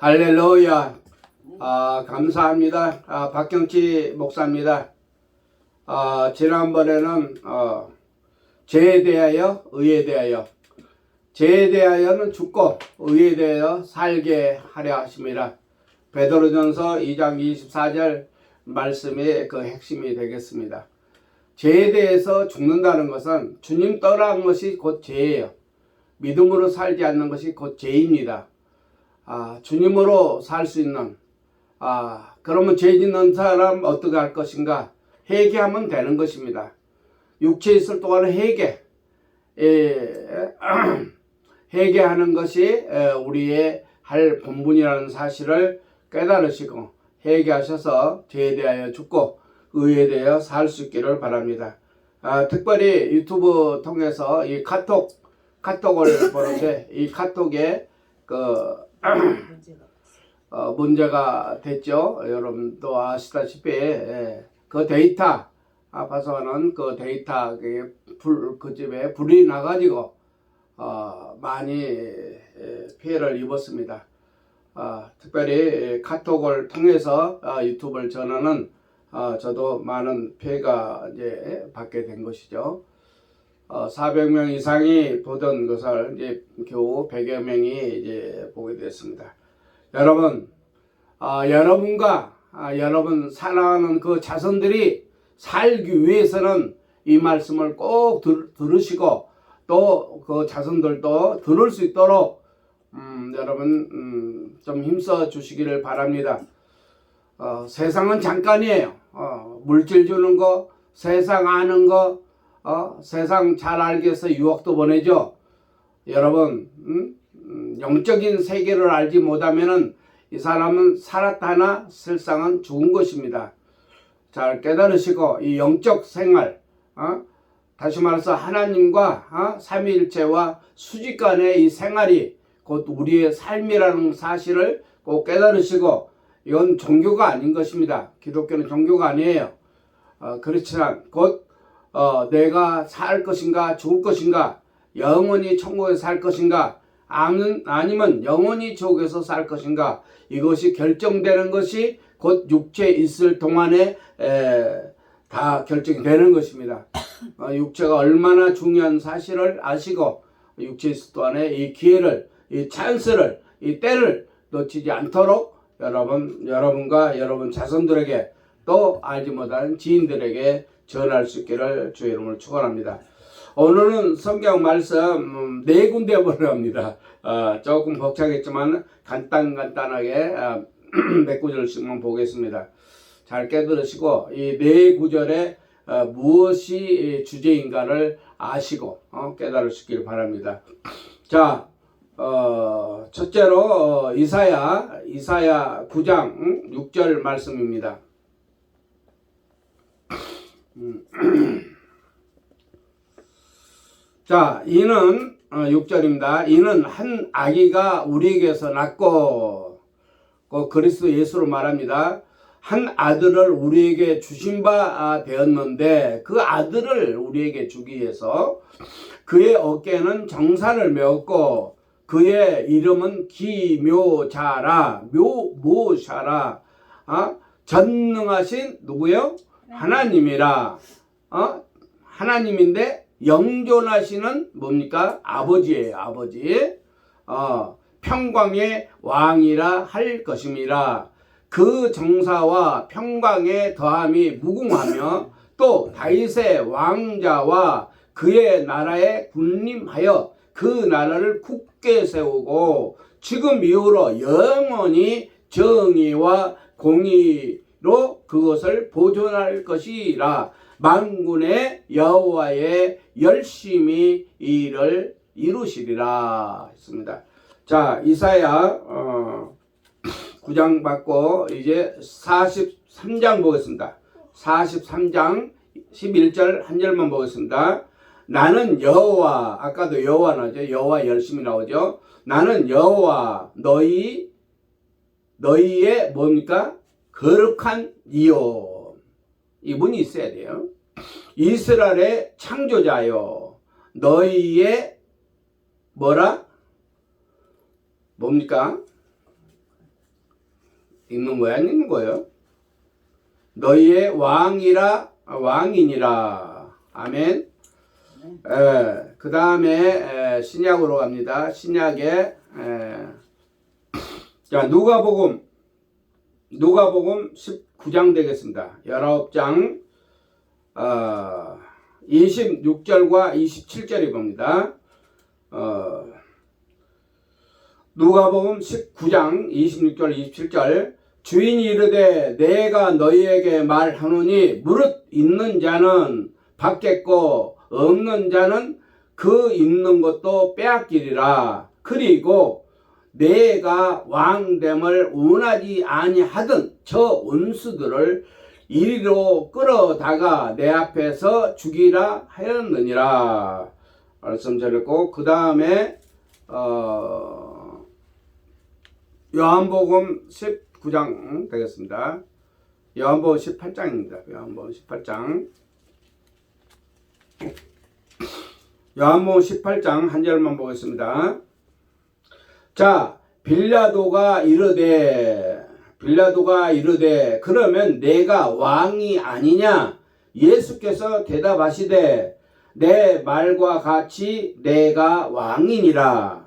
할렐루야. 감사합니다. 박경치 목사입니다. 지난번에는 죄에 대하여 의에 대하여, 죄에 대하여는 죽고 의에 대하여 살게 하려 하십니다. 베드로전서 2장 24절 말씀이 그 핵심이 되겠습니다. 죄에 대해서 죽는다는 것은 주님 떠난 것이 곧 죄예요. 믿음으로 살지 않는 것이 곧 죄입니다. 주님으로 살 수 있는, 그러면 죄 짓는 사람 어떻게 할 것인가? 회개하면 되는 것입니다. 육체에 있을 동안은 회개하는 것이 우리의 할 본분이라는 사실을 깨달으시고 회개하셔서 죄에 대하여 죽고 의에 대하여 살 수 있기를 바랍니다. 특별히 유튜브 통해서 이 카톡을 보는데 이 카톡에 문제가 됐죠. 여러분도 아시다시피 그 데이터 파손은 그 데이터 그 집에 불이 나가지고 많이 피해를 입었습니다. 특별히 카톡을 통해서 유튜브를 전하는 저도 많은 피해가 이제 받게 된 것이죠. 400명 이상이 보던 것을 이제 겨우 100여 명이 이제 보게 됐습니다. 여러분, 여러분과 여러분 사랑하는 그 자손들이 살기 위해서는 이 말씀을 꼭 들으시고 또 그 자손들도 들을 수 있도록 여러분 좀 힘써 주시기를 바랍니다. 세상은 잠깐이에요. 물질 주는 거, 세상 아는 거, 세상 잘 알기 위해서 유혹도 보내죠. 여러분, 영적인 세계를 알지 못하면은 이 사람은 살았다나 실상은 죽은 것입니다. 잘 깨달으시고 이 영적 생활, 다시 말해서 하나님과 삼위일체와 수직 간의 이 생활이 곧 우리의 삶이라는 사실을 꼭 깨달으시고, 이건 종교가 아닌 것입니다. 기독교는 종교가 아니에요. 그렇지만 곧 내가 살 것인가 죽을 것인가, 영원히 천국에서 살 것인가 아니면 영원히 지옥에서 살 것인가, 이것이 결정되는 것이 곧 육체에 있을 동안에 다 결정이 되는 것입니다. 육체가 얼마나 중요한 사실을 아시고 육체에 있을 동안에 이 기회를, 이 찬스를, 이 때를 놓치지 않도록 여러분과 여러분 자손들에게 또 알지 못한 지인들에게 전할 수 있기를 주의 이름으로 축원합니다. 오늘은 성경 말씀 4군데 합니다. 조금 벅차겠지만 간단하게 몇 구절씩만 보겠습니다. 잘 깨달으시고 이 4구절에 무엇이 주제인가를 아시고 깨달으시길 바랍니다. 자, 첫째로 이사야 9장 6절 말씀입니다. 자, 이는 6절입니다. 이는 한 아기가 우리에게서 낳고, 그리스도 예수로 말합니다. 한 아들을 우리에게 주신 바 되었는데 그 아들을 우리에게 주기 위해서 그의 어깨에는 정사를 메었고 그의 이름은 기묘자라, 묘샤라, 전능하신 누구요? 하나님이라. 하나님인데 영존하시는 뭡니까? 아버지예요. 아버지. 평강의 왕이라 할 것임이라. 그 정사와 평강의 더함이 무궁하며 또 다윗의 왕자와 그의 나라에 군림하여 그 나라를 굳게 세우고 지금 이후로 영원히 정의와 공의로 그것을 보존할 것이라. 만군의 여호와의 열심히 일을 이루시리라 했습니다. 자, 이사야 9장 받고 이제 43장 보겠습니다. 43장 11절 한 절만 보겠습니다. 나는 여호와, 아까도 여호와 나오죠. 여호와 열심히 나오죠. 나는 여호와 너희의 뭡니까? 거룩한 이요. 이분이 있어야 돼요. 이스라엘의 창조자요. 너희의 뭡니까? 있는 모양 있는 거예요. 너희의 왕이니라. 아멘. 그 다음에 신약으로 갑니다. 신약에 자 누가복음 19장 되겠습니다. 19장 26절과 27절이 봅니다. 누가복음 19장 26절 27절 주인이 이르되 내가 너희에게 말하노니 무릇 있는 자는 받겠고 없는 자는 그 있는 것도 빼앗기리라. 그리고 내가 왕됨을 원하지 아니하던 저 원수들을 이리로 끌어다가 내 앞에서 죽이라 하였느니라. 말씀 드렸고 그 다음에 요한복음 19장 되겠습니다. 요한복음 18장입니다. 요한복음 18장. 요한복음 18장 한 절만 보겠습니다. 자, 빌라도가 이르되 그러면 내가 왕이 아니냐? 예수께서 대답하시되 내 말과 같이 내가 왕이니라.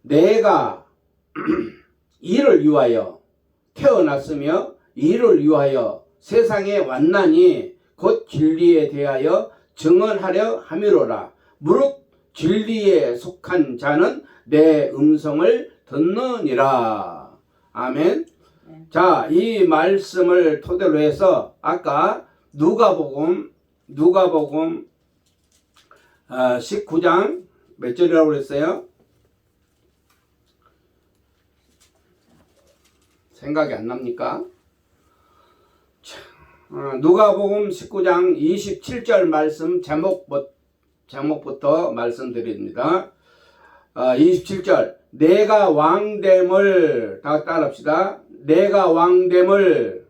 내가 이를 위하여 태어났으며 이를 위하여 세상에 왔나니 곧 진리에 대하여 증언하려 함이로라. 무릇 진리에 속한 자는 내 음성을 듣느니라. 아멘. 자, 이 말씀을 토대로 해서 아까 누가복음 19장 몇 절이라고 그랬어요? 생각이 안 납니까? 누가복음 19장 27절 말씀 제목부터 말씀드립니다. 27절 내가 왕됨을 다 따라합시다. 내가 왕됨을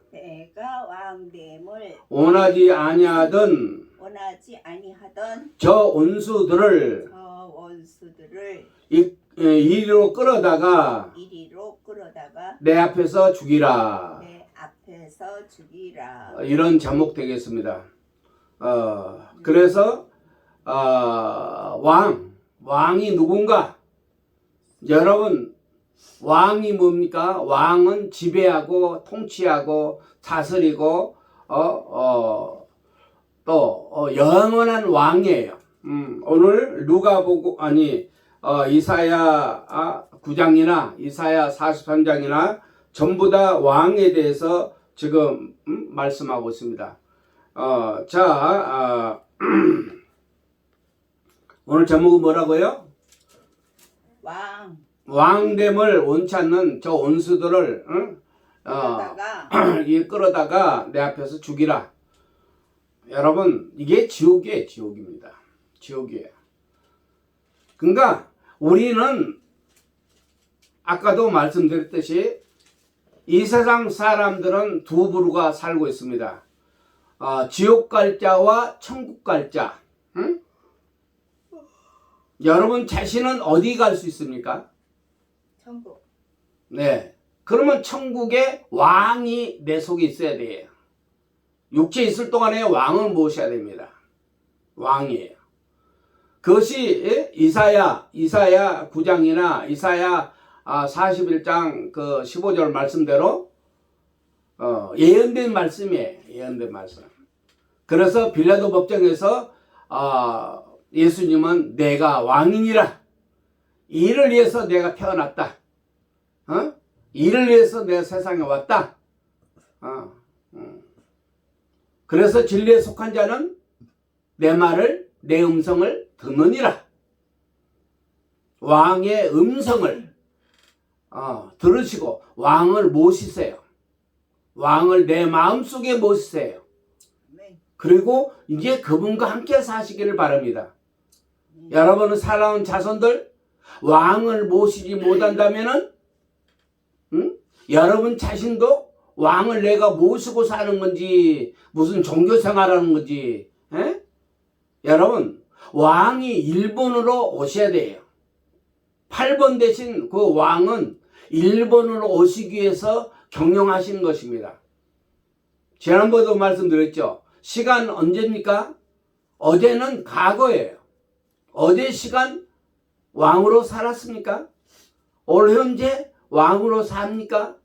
원하지 아니하던 저 원수들을 이리로 끌어다가 내 앞에서 죽이라. 이런 제목 되겠습니다. 그래서 왕이 누군가? 여러분, 왕이 뭡니까? 왕은 지배하고 통치하고 다스리고 또 영원한 왕이에요. 오늘 이사야 9장이나 이사야 43장이나 전부 다 왕에 대해서 지금 말씀하고 있습니다. 오늘 제목은 뭐라고요? 왕됨을 원치 않는 저 원수들을 끌어다가 내 앞에서 죽이라. 여러분, 이게 지옥이에요. 지옥입니다. 지옥이에요. 그러니까 우리는 아까도 말씀드렸듯이 이 세상 사람들은 두 부류가 살고 있습니다. 지옥 갈 자와 천국 갈 자. 응? 여러분 자신은 어디 갈 수 있습니까? 천국. 네. 그러면 천국에 왕이 내 속에 있어야 돼요. 육체에 있을 동안에 왕을 모셔야 됩니다. 왕이에요. 그것이 이사야 9장이나 이사야 41장 그 15절 말씀대로 예언된 말씀이에요. 예언된 말씀. 그래서 빌라도 법정에서 예수님은 내가 왕이니라. 이를 위해서 내가 태어났다. 이를 위해서 내가 세상에 왔다. 그래서 진리에 속한 자는 내 말을, 내 음성을 듣느니라. 왕의 음성을 들으시고 왕을 모시세요. 왕을 내 마음속에 모시세요. 그리고 이제 그분과 함께 사시기를 바랍니다. 여러분은 살아온 자손들 왕을 모시지 못한다면은 여러분 자신도 왕을 내가 모시고 사는 건지 무슨 종교 생활하는 건지 여러분 왕이 1번으로 오셔야 돼요. 8번 대신 그 왕은 1번으로 오시기 위해서 경영하시는 것입니다. 지난번에도 말씀드렸죠. 시간 언제입니까? 어제는 과거예요. 어제 시간 왕으로 살았습니까? 올 현재 왕으로 삽니까?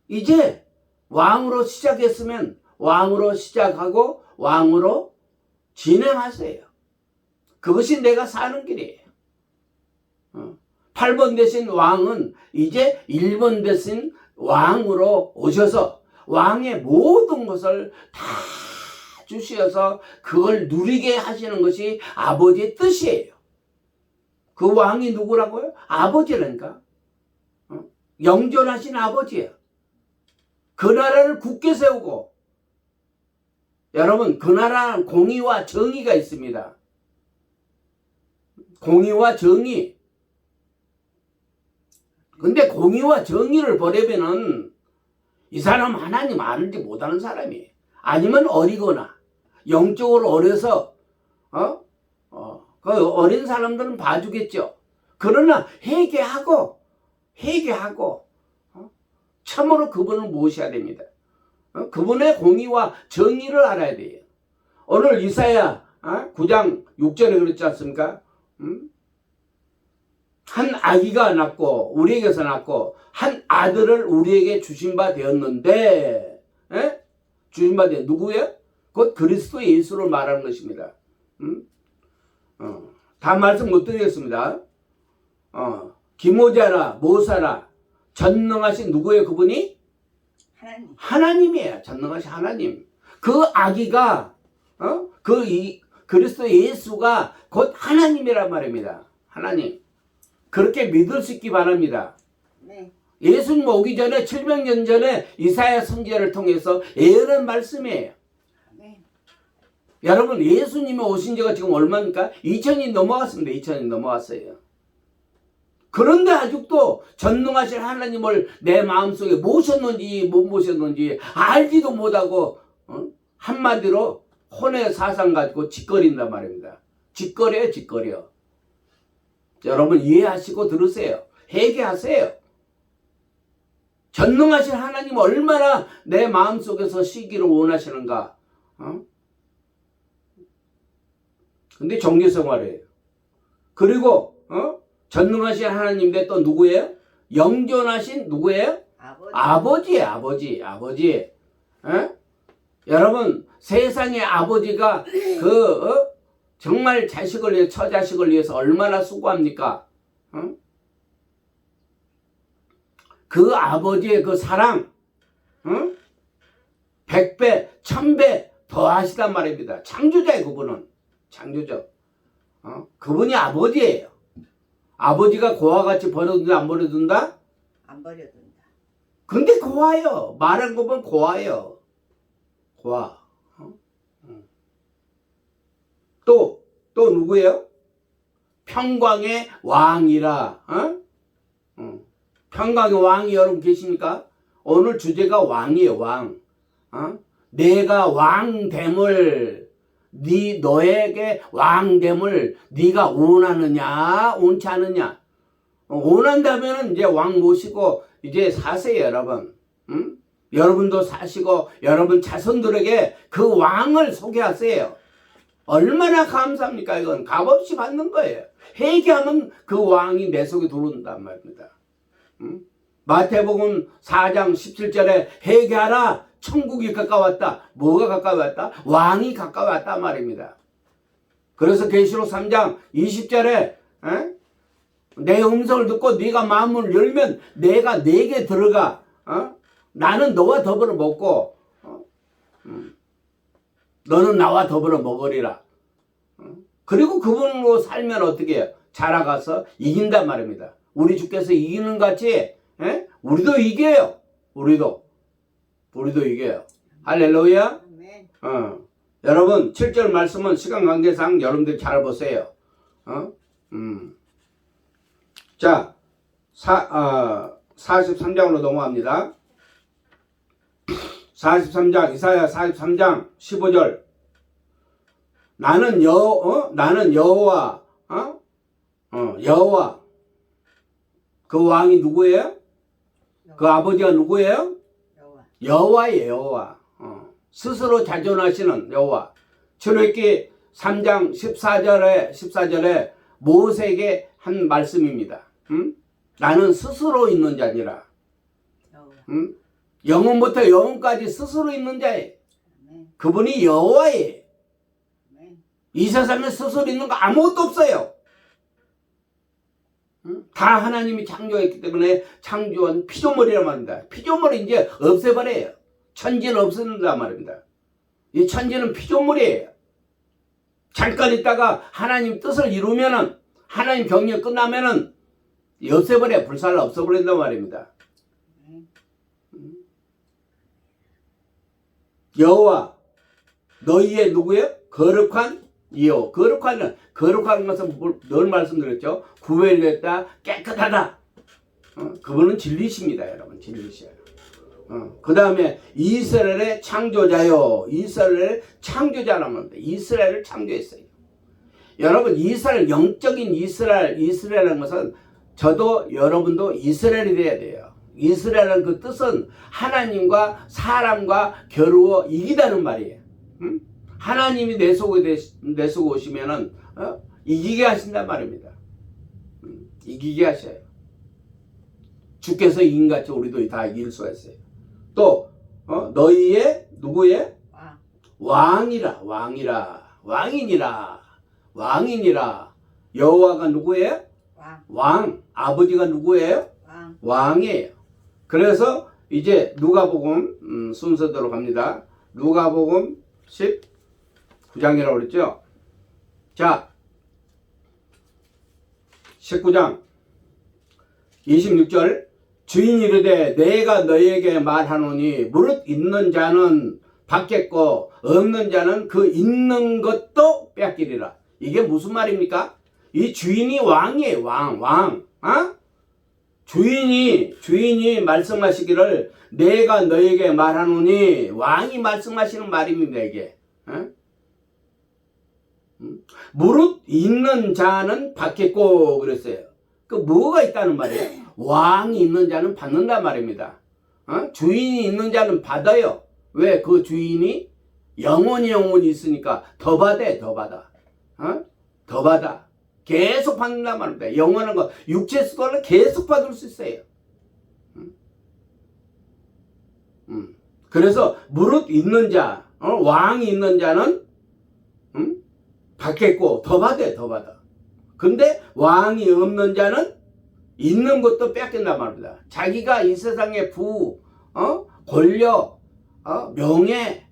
이제 왕으로 시작했으면 왕으로 시작하고 왕으로 진행하세요. 그것이 내가 사는 길이에요. 8번 대신 왕은 이제 1번 대신 왕으로 오셔서 왕의 모든 것을 다 주셔서 그걸 누리게 하시는 것이 아버지의 뜻이에요. 그 왕이 누구라고요? 아버지라니까. 영존하신 아버지예요. 그 나라를 굳게 세우고, 여러분, 그 나라는 공의와 정의가 있습니다. 공의와 정의. 근데 공의와 정의를 버리면은 이 사람 하나님 알지 못하는 사람이에요. 아니면 어리거나 영적으로 어려서 그 어린 사람들은 봐주겠죠. 그러나 회개하고 참으로 그분을 모셔야 됩니다. 그분의 공의와 정의를 알아야 돼요. 오늘 이사야 9장 6절에 그랬지 않습니까? 한 아기가 낳고 우리에게서 낳고 한 아들을 우리에게 주신 바 되었는데, 주신 바 되었 누구예요? 곧 그리스도 예수를 말하는 것입니다. 다 말씀 못 드리겠습니다. 기모자라 모사라 전능하신 누구예요? 그분이? 하나님이에요. 전능하신 하나님. 그 아기가 그리스도 예수가 곧 하나님이란 말입니다. 하나님. 그렇게 믿을 수 있기 바랍니다. 네. 예수님 오기 전에 700년 전에 이사야 선지자를 통해서 예언한 말씀이에요. 네. 여러분, 예수님이 오신 지가 지금 얼마입니까? 2000이 넘어갔습니다. 2000이 넘어갔어요. 그런데 아직도 전능하신 하나님을 내 마음속에 모셨는지 못 모셨는지 알지도 못하고 한마디로 혼의 사상 가지고 짓거린단 말입니다. 짓거려. 여러분 이해하시고 들으세요. 회개하세요. 전능하신 하나님 얼마나 내 마음속에서 쉬기를 원하시는가. 근데 종교생활이에요. 그리고 전능하신 하나님인데 또 누구예요? 영존하신 누구예요? 아버지예요. 아버지. 여러분 세상의 아버지가 정말 자식을 위해 처자식을 위해서 얼마나 수고합니까? 그 아버지의 그 사랑 100배 1000배 더 하시단 말입니다. 창조자예요. 그분은 창조자. 그분이 아버지예요. 아버지가 고와 같이 버려둔다 안 버려둔다? 안 버려둔다. 근데 고와요. 말한 거 보면 고와요. 고와. 또 누구예요? 평강의 왕이라. 평강의 왕이 여러분 계십니까? 오늘 주제가 왕이에요. 왕. 내가 왕됨을 너에게 왕됨을 네가 원하느냐 원치 않느냐. 원한다면 이제 왕 모시고 이제 사세요. 여러분. 여러분도 사시고 여러분 자손들에게 그 왕을 소개하세요. 얼마나 감사합니까? 이건 값없이 받는 거예요. 회개하면 그 왕이 내 속에 들어온단 말입니다. 마태복음 4장 17절에 회개하라. 천국이 가까웠다. 뭐가 가까웠다? 왕이 가까웠다 말입니다. 그래서 계시록 3장 20절에 내 음성을 듣고 네가 마음을 열면 내가 네게 들어가. 나는 너와 더불어 먹고 너는 나와 더불어 먹으리라. 그리고 그분으로 살면 어떻게 해요? 자라가서 이긴단 말입니다. 우리 주께서 이기는 같이 우리도 이겨요. 우리도 이겨요. 할렐루야. 여러분 7절 말씀은 시간 관계상 여러분들 잘 보세요. 자 43장으로 넘어갑니다. 43장 이사야 43장 15절 나는 여호와 그 왕이 누구예요? 그 아버지가 누구예요? 여호와예요. 여호와. 스스로 자존하시는 여호와. 출애굽기 3장 14절에 모세에게 한 말씀입니다. 나는 스스로 있는 자니라. 영혼부터 영혼까지 스스로 있는 자예요. 그분이 여호와예요. 이 세상에 스스로 있는 거 아무것도 없어요. 다 하나님이 창조했기 때문에 창조한 피조물이란 말입니다. 피조물이 이제 없애버려요. 천지는 없앤단 말입니다. 이 천지는 피조물이에요. 잠깐 있다가 하나님 뜻을 이루면은, 하나님 경륜 끝나면은 없애버려. 불살라 없애버린단 말입니다. 여호와 너희의 누구예요? 거룩한 이요. 거룩한 것은 늘 말씀드렸죠. 구별됐다, 깨끗하다. 그분은 진리십니다, 여러분. 진리셔요. 그 다음에 이스라엘의 창조자요. 이스라엘의 창조자라는 겁니다. 이스라엘을 창조했어요. 여러분, 이스라엘, 영적인 이스라엘이라는 것은 저도 여러분도 이스라엘이 돼야 돼요. 이스라엘은 그 뜻은 하나님과 사람과 겨루어 이기다는 말이에요. 하나님이 내 속에 오시면은 이기게 하신단 말입니다. 이기게 하셔요. 주께서 이긴같이 우리도 다 이길 수가 있어요. 또 너희의 누구의 왕이라. 왕이니라. 여호와가 누구예요? 왕. 아버지가 누구예요? 왕이에요. 그래서 이제 누가복음 순서대로 갑니다. 누가복음 19장이라고 그랬죠. 자, 19장 26절. 주인이 이르되 내가 너희에게 말하노니 무릇 있는 자는 받겠고 없는 자는 그 있는 것도 뺏기리라. 이게 무슨 말입니까? 이 주인이 왕이에요. 왕. 주인이 말씀하시기를 내가 너에게 말하노니, 왕이 말씀하시는 말입니다. 이게. 무릇 있는 자는 받겠고 그랬어요. 그 뭐가 있다는 말이에요? 왕이 있는 자는 받는단 말입니다. 주인이 있는 자는 받아요. 왜? 그 주인이 영원히 있으니까 더 받아. 계속 받는단 말입니다. 영원한 거, 육체 수고는 계속 받을 수 있어요. 그래서 무릇 있는 자, 왕이 있는 자는 받겠고 더 받아. 근데 왕이 없는 자는 있는 것도 뺏긴단 말입니다. 자기가 이 세상의 권력, 명예,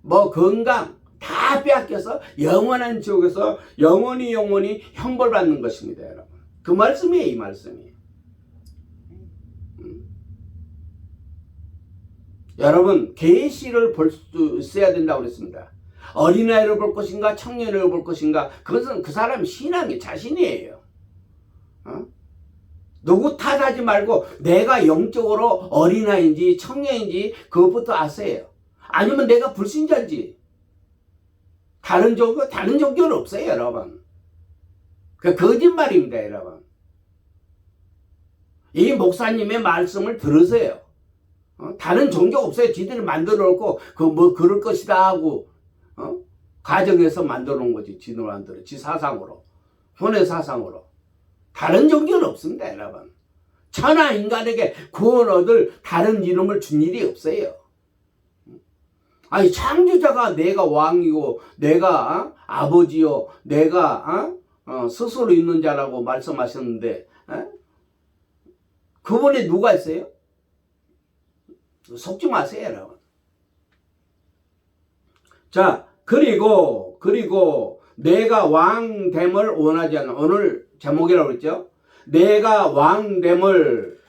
건강 다 빼앗겨서 영원한 지옥에서 영원히 형벌받는 것입니다, 여러분. 그 말씀이에요, 이 말씀이. 여러분, 계시를 볼 수 있어야 된다고 그랬습니다. 어린아이를 볼 것인가, 청년을 볼 것인가, 그것은 그 사람 신앙의 자신이에요. 누구 탓하지 말고 내가 영적으로 어린아이인지 청년인지 그것부터 아세요. 아니면 내가 불신자인지. 다른 종교는 없어요, 여러분. 그 거짓말입니다, 여러분. 이 목사님의 말씀을 들으세요. 다른 종교 없어요. 지들이 만들어 놓고 그럴 것이다 하고 가정에서 만들어 놓은 거지. 지들 만들어. 지 사상으로. 혼의 사상으로. 다른 종교는 없습니다, 여러분. 천하 인간에게 구원 얻을 다른 이름을 준 일이 없어요. 아니, 창조자가 내가 왕이고 내가 아버지요, 내가 스스로 있는 자라고 말씀하셨는데 그분이 누가 있어요? 속지 마세요, 여러분. 자, 그리고 내가 왕됨을 원하지 않는, 오늘 제목이라고 그랬죠? 내가 왕됨을,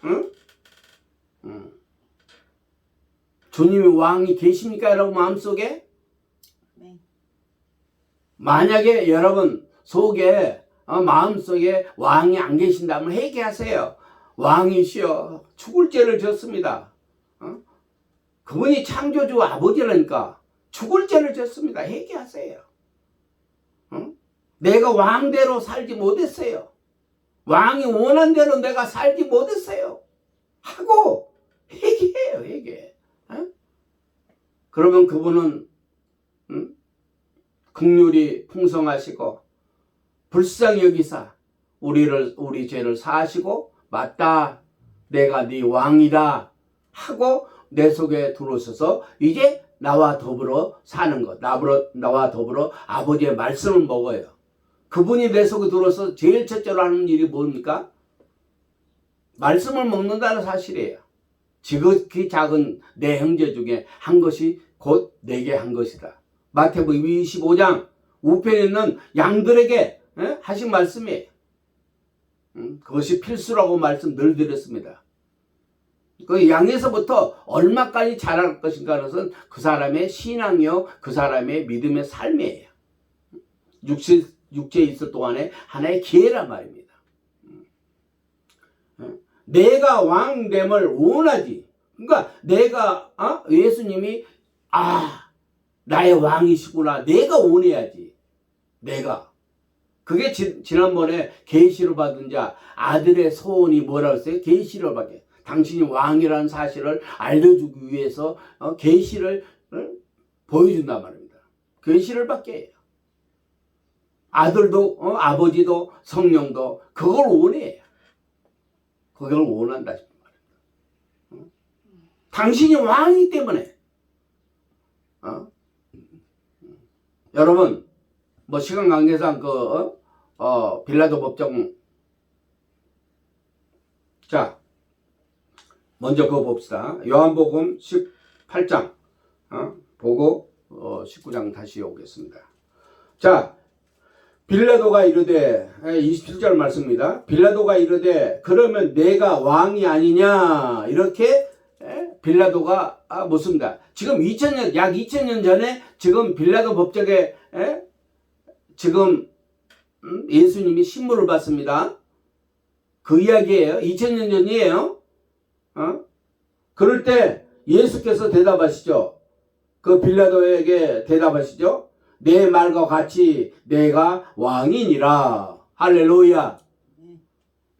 주님이 왕이 계십니까, 여러분 마음속에? 네. 만약에 여러분 속에 마음속에 왕이 안 계신다면 회개하세요. 왕이시여 죽을 죄를 졌습니다. 그분이 창조주 아버지라니까 죽을 죄를 졌습니다. 회개하세요. 내가 왕대로 살지 못했어요. 왕이 원한 대로 내가 살지 못했어요. 하고 회개해요, 회개. 그러면 그분은 긍휼이 풍성하시고 불쌍히 여기사 우리 죄를 사하시고 맞다 내가 네 왕이다 하고 내 속에 들어오셔서 이제 나와 더불어 사는 것, 나와 더불어 아버지의 말씀을 먹어요. 그분이 내 속에 들어서 제일 첫째로 하는 일이 뭡니까? 말씀을 먹는다는 사실이에요. 지극히 작은 내 형제 중에 한 것이 곧 내게 한 것이다. 마태복음 25장 우편에 있는 양들에게 하신 말씀이에요. 그것이 필수라고 말씀 늘 드렸습니다. 그 양에서부터 얼마까지 자랄 것인가 하는 것은 그 사람의 신앙이요 그 사람의 믿음의 삶이에요. 육체에 있을 동안에 하나의 기회란 말입니다. 내가 왕됨을 원하지. 그러니까 내가 예수님이 나의 왕이시구나 내가 원해야지. 내가 그게 지난번에 계시를 받은 자 아들의 소원이 뭐라고 했어요? 계시를 받게. 당신이 왕이라는 사실을 알려주기 위해서 계시를 보여준단 말입니다. 계시를 받게 해요. 아들도 아버지도 성령도 그걸 원해요. 그걸 원한다 싶은 말입니다. 당신이 왕이기 때문에 여러분 뭐 시간 관계상 빌라도 법정 자 먼저 그거 봅시다. 요한복음 18장 보고 19장 다시 오겠습니다. 자 빌라도가 이르되 27절 말씀입니다. 빌라도가 이르되 그러면 내가 왕이 아니냐 이렇게 빌라도가 묻습니다. 지금 약 2000년 전에 지금 빌라도 법정에 지금 예수님이 신문을 받습니다. 그 이야기예요. 2000년 전이에요. 그럴 때 예수께서 대답하시죠. 그 빌라도에게 대답하시죠. 내 말과 같이 내가 왕이니라. 할렐루야.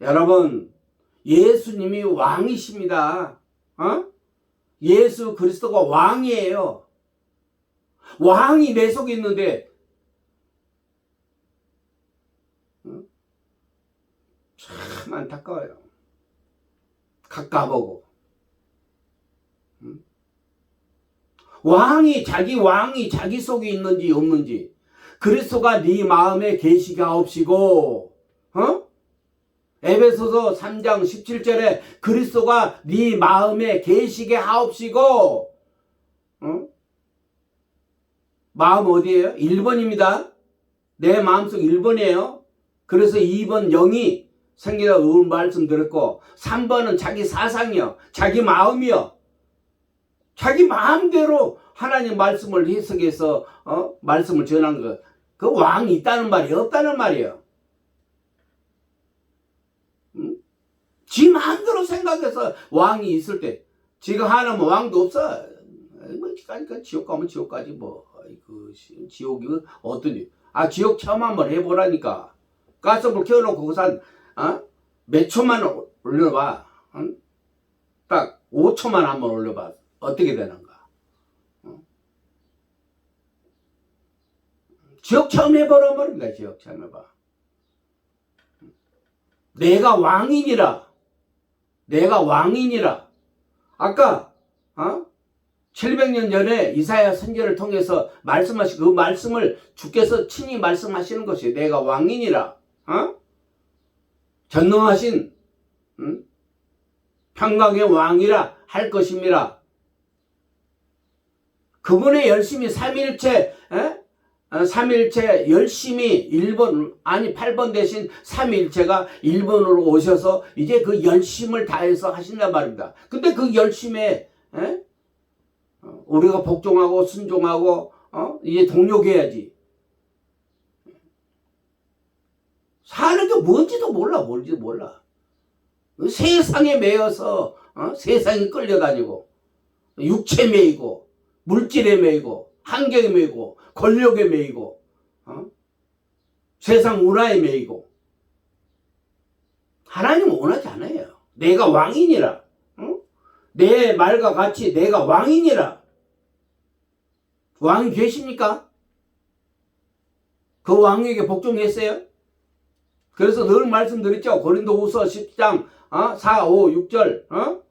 여러분 예수님이 왕이십니다. 예수 그리스도가 왕이에요. 왕이 내 속에 있는데 참 안타까워요. 가까보고 왕이 자기 속에 있는지 없는지 그리스도가 네 마음에 계시가옵시고 에베소서 3장 17절에 그리스도가 네 마음에 계시게 하옵시고 마음 어디예요? 1번입니다. 내 마음속 1번이에요. 그래서 2번 영이 생기다 오늘 말씀드렸고 3번은 자기 사상이요. 자기 마음이요. 자기 마음대로 하나님 말씀을 해석해서 말씀을 전한 것. 그 왕이 있다는 말이 없다는 말이에요. 지 마음대로 생각해서 왕이 있을 때 지금 하나님 왕도 없어. 뭐 지옥 가면 지옥 가지 뭐. 지옥이 어떠니? 지옥 체험 한번 해보라니까. 가스불 켜놓고 거기서 몇 초만 올려봐. 딱 5초만 한번 올려봐. 어떻게 되는가? 지옥 체험 해보란 말입니다. 지옥 체험 해봐. 내가 왕이니라. 내가 왕이니라. 아까 700년 전에 이사야 선지자를 통해서 말씀하신 그 말씀을 주께서 친히 말씀하시는 것이 내가 왕이니라. 전능하신 평강의 왕이라 할 것입니다. 그분의 열심히 삼일체 열심히 8번 대신 삼일체가 1번으로 오셔서 이제 그 열심을 다해서 하신단 말입니다. 근데 그 열심에 우리가 복종하고 순종하고 이제 동력해야지. 사는 게 뭔지도 몰라. 세상에 매여서 세상에 끌려다니고 육체에 매이고 물질에 매이고 환경에 매이고 권력에 매이고 세상 문화에 매이고 하나님은 원하지 않아요. 내가 왕이니라. 내 말과 같이 내가 왕이니라. 왕이 계십니까? 그 왕에게 복종했어요? 그래서 늘 말씀드렸죠. 고린도후서 10장 4, 5, 6절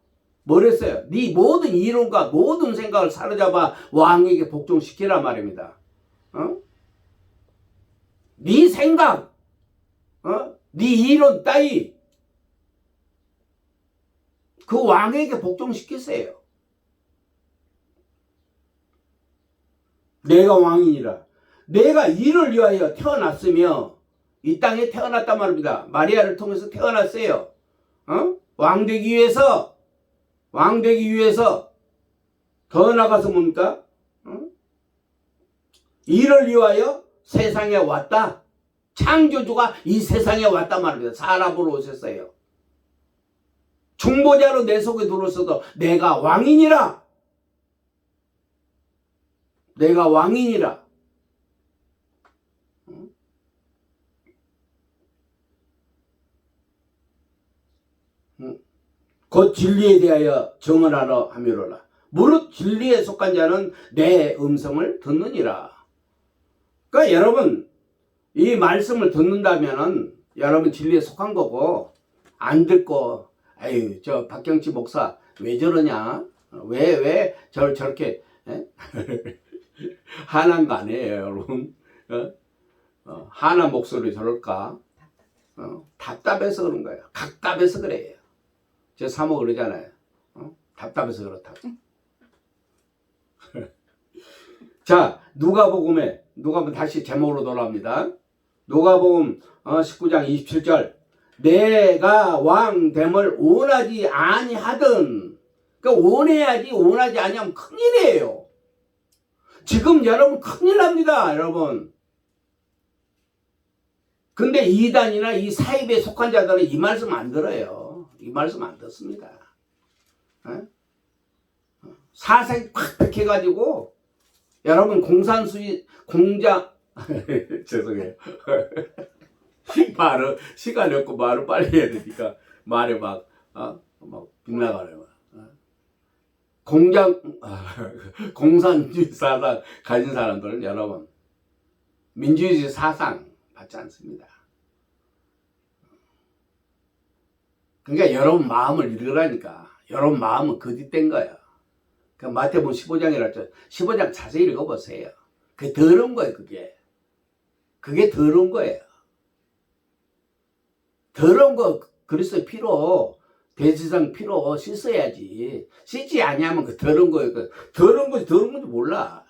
뭐랬어요? 네 모든 이론과 모든 생각을 사로잡아 왕에게 복종시키란 말입니다. 네 생각, 네 이론 따위 그 왕에게 복종시키세요. 내가 왕이니라. 내가 이를 위하여 태어났으며 이 땅에 태어났단 말입니다. 마리아를 통해서 태어났어요. 왕 되기 위해서 더 나가서 뭡니까? 이를 위하여 세상에 왔다. 창조주가 이 세상에 왔단 말입니다. 사람으로 오셨어요. 중보자로 내 속에 들어서도 내가 왕이니라. 내가 왕이니라. 곧 진리에 대하여 정언하러 하미로라. 무릇 진리에 속한 자는 내 음성을 듣느니라. 그러니까 여러분 이 말씀을 듣는다면은 여러분 진리에 속한 거고, 안 듣고 아유 저 박경치 목사 왜 저러냐, 왜 저렇게 하나도 안 해요 여러분. 하나 목소리 저럴까? 답답해서 그런 거예요. 각답해서 그래요. 제 사모 그러잖아요. 답답해서 그렇다고. 자, 누가복음 다시 제목으로 돌아옵니다. 누가복음 19장 27절. 내가 왕됨을 원하지 아니하든, 그러니까 원하지 아니하면 큰일이에요. 지금 여러분 큰일 납니다, 여러분. 근데 이단이나 이 사입에 속한 자들은 이 말씀 안 들어요. 이 말씀 안 듣습니다. 사색이 팍 백해가지고 여러분 공장 죄송해요. 말을 시간이 없고 말을 빨리 해야 되니까 말에 막 빗나가네요. 공산주의 사상 가진 사람들은 여러분 민주주의 사상 받지 않습니다. 그러니까 여러분 마음을 읽으라니까. 여러분 마음은 거짓된 거야. 그러니까 마태복음 15장이라죠. 15장 자세히 읽어보세요. 그게 더러운 거예요. 그게 더러운 거예요. 더러운 거 그리스도의 피로, 대제사장 피로 씻어야지. 씻지 아니하면 그 더러운 거예요. 더러운 건지 몰라.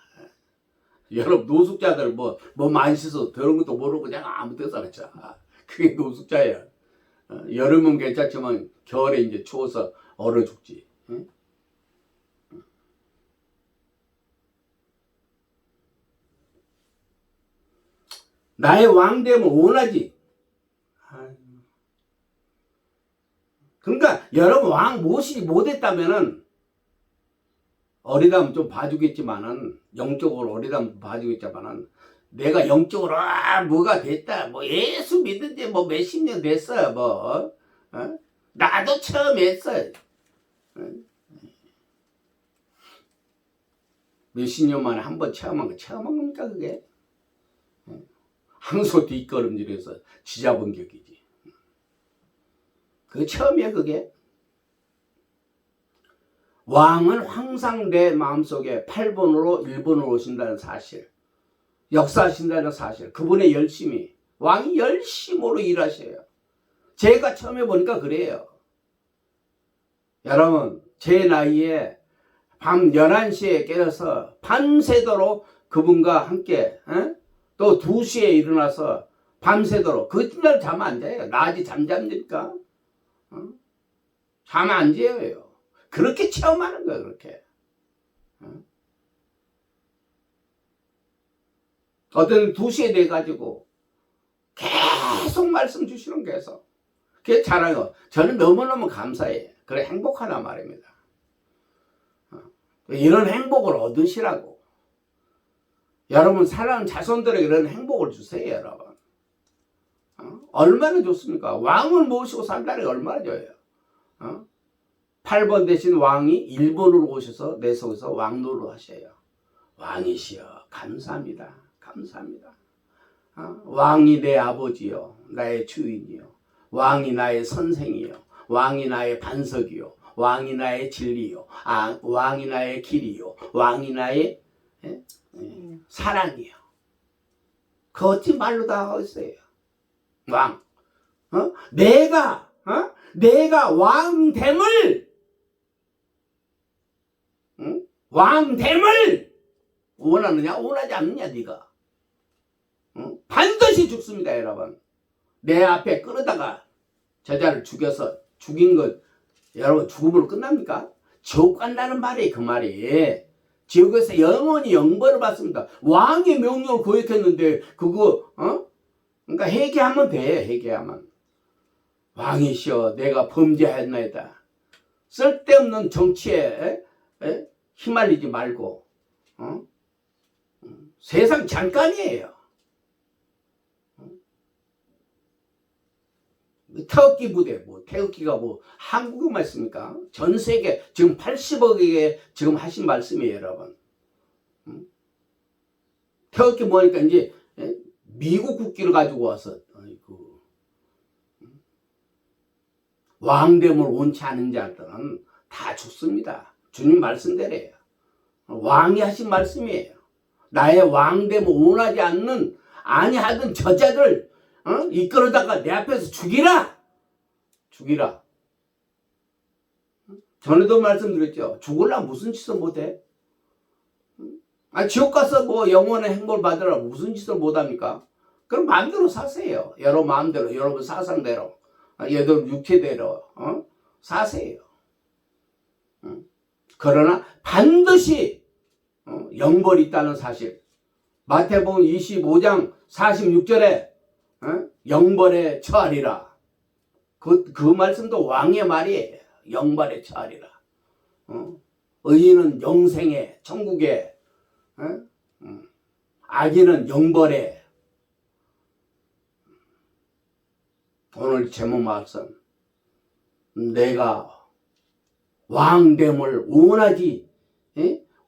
여러분 노숙자들 뭐 많이 씻어 더러운 것도 모르고 그냥 아무 데서 하자. 그게 노숙자예요. 여름은 괜찮지만 겨울에 이제 추워서 얼어 죽지. 응? 나의 왕됨을 원하지. 그러니까 여러분 왕 모시지 못했다면은 어리다면 좀 봐주겠지만은, 영적으로 어리다면 봐주겠지만은, 내가 영적으로 뭐가 됐다, 뭐 예수 믿은 지 뭐 몇십 년 됐어요. 나도 처음 했어요. 몇십 년 만에 한 번 체험한 겁니까 그게? 항소 뒷걸음질해서 쥐잡은 격이지. 그게 처음이야 그게. 왕은 항상 내 마음속에 8번으로 1번으로 오신다는 사실, 역사하신다는 사실, 그분의 열심히, 왕이 열심으로 일하셔요. 제가 처음 해보니까 그래요. 여러분 제 나이에 밤 11시에 깨어서 밤새도록 그분과 함께, 또 2시에 일어나서 밤새도록, 그날 잠 안 자요. 낮이 잠잡니까? 잠 안 자요. 그렇게 체험하는 거예요. 그렇게. 어떤 2시에 돼가지고 계속 말씀 주시는 계속. 그게 잘해요. 저는 너무너무 감사해요. 그래 행복하단 말입니다. 이런 행복을 얻으시라고. 여러분 사랑하는 자손들에게 이런 행복을 주세요. 여러분. 얼마나 좋습니까? 왕을 모시고 산다는 게 얼마나 좋아요. 8번 대신 왕이 1번으로 오셔서 내 속에서 왕노릇 하셔요. 왕이시여 감사합니다. 감사합니다. 왕이 내 아버지요 나의 주인이요 왕이 나의 선생이요 왕이 나의 반석이요 왕이 나의 진리요 왕이 나의 길이요 왕이 나의 사랑이요. 그 어찌 말로 다 하겠어요. 왕. 내가 왕됨을 왕됨을 원하느냐 원하지 않느냐 네가. 반드시 죽습니다 여러분. 내 앞에 끌어다가 저자를 죽여서 죽인 것 여러분 죽음으로 끝납니까? 지옥 간다는 말이 그 말이. 지옥에서 영원히 영벌을 받습니다. 왕의 명령을 거역했는데 그거 그러니까 회개하면 돼. 회개하면. 왕이시여 내가 범죄하였나이다. 쓸데없는 정치에 휘말리지 말고 세상 잠깐이에요. 태극기 부대, 태극기가 한국어만 있습니까? 전 세계, 지금 80억에 지금 하신 말씀이에요, 여러분. 태극기 뭐니까 이제, 미국 국기를 가지고 와서, 왕됨을 원치 않은 자들은 다 죽습니다. 주님 말씀대로예요. 왕이 하신 말씀이에요. 나의 왕됨을 원하지 않는, 아니하던 저자들, 이끌어다가 내 앞에서 죽이라! 죽이라. 전에도 말씀드렸죠. 죽으려면 무슨 짓을 못해? 지옥 가서 영원의 행복을 받으라 무슨 짓을 못합니까? 그럼 마음대로 사세요. 여러 마음대로, 여러분 사상대로, 여러분 육체대로, 사세요. 그러나 반드시, 영벌이 있다는 사실. 마태복음 25장 46절에, 영벌에 처하리라. 그 말씀도 왕의 말이에요. 영벌에 처하리라. 의인은 영생에, 천국에, 악인은 영벌에. 오늘 제목 말씀. 내가 왕됨을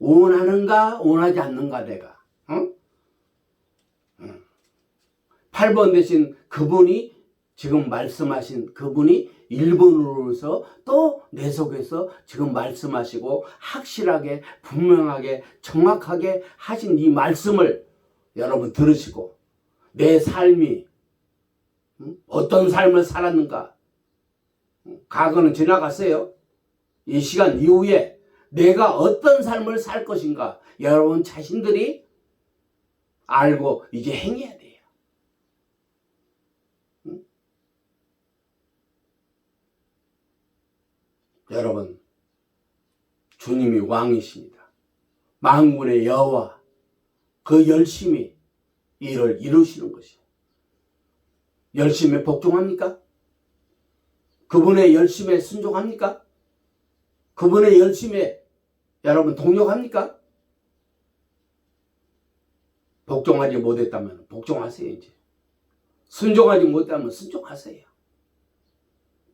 원하는가, 원하지 않는가, 내가. 8번 대신 그분이 지금 말씀하신 그분이 1번으로서 또 내 속에서 지금 말씀하시고 확실하게 분명하게 정확하게 하신 이 말씀을 여러분 들으시고 내 삶이 어떤 삶을 살았는가. 과거는 지나갔어요. 이 시간 이후에 내가 어떤 삶을 살 것인가 여러분 자신들이 알고 이제 행해야 돼요. 여러분, 주님이 왕이십니다. 만군의 여호와, 그 열심히 일을 이루시는 것이에요. 열심히 복종합니까? 그분의 열심에 순종합니까? 그분의 열심에 여러분 동력합니까? 복종하지 못했다면 복종하세요. 이제 순종하지 못했다면 순종하세요.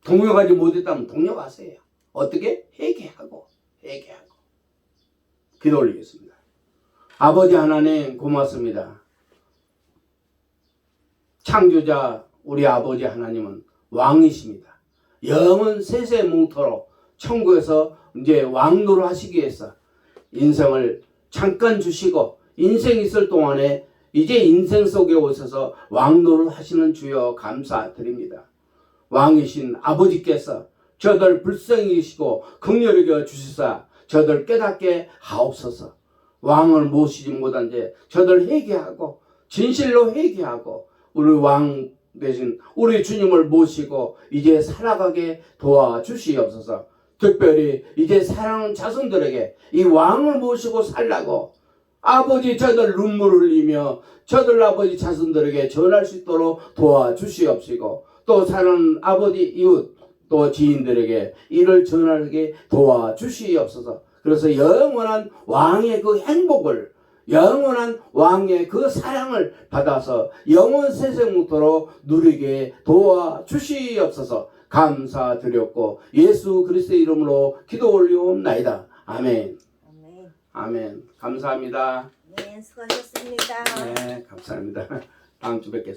동력하지 못했다면 동력하세요. 어떻게? 회개하고 기도 올리겠습니다. 아버지 하나님 고맙습니다. 창조자 우리 아버지 하나님은 왕이십니다. 영원 세세뭉토록 천국에서 이제 왕노를 하시기 위해서 인생을 잠깐 주시고 인생 있을 동안에 이제 인생 속에 오셔서 왕노를 하시는 주여 감사드립니다. 왕이신 아버지께서 저들 불쌍히 여기시고 긍휼히 여겨 주시사 저들 깨닫게 하옵소서. 왕을 모시지 못한 제 저들 회개하고 진실로 회개하고 우리 왕 대신 우리 주님을 모시고 이제 살아가게 도와주시옵소서. 특별히 이제 사랑하는 자손들에게 이 왕을 모시고 살라고 아버지 저들 눈물을 흘리며 저들 아버지 자손들에게 전할 수 있도록 도와주시옵시고 또 사랑하는 아버지 이웃 또 지인들에게 이를 전하게 도와주시옵소서. 그래서 영원한 왕의 그 행복을 영원한 왕의 그 사랑을 받아서 영원 세세뭉토록 누리게 도와주시옵소서. 감사드렸고 예수 그리스도의 이름으로 기도 올리옵나이다. 아멘. 아멘. 감사합니다. 네, 수고하셨습니다. 네, 감사합니다. 다음 주 뵙겠습니다.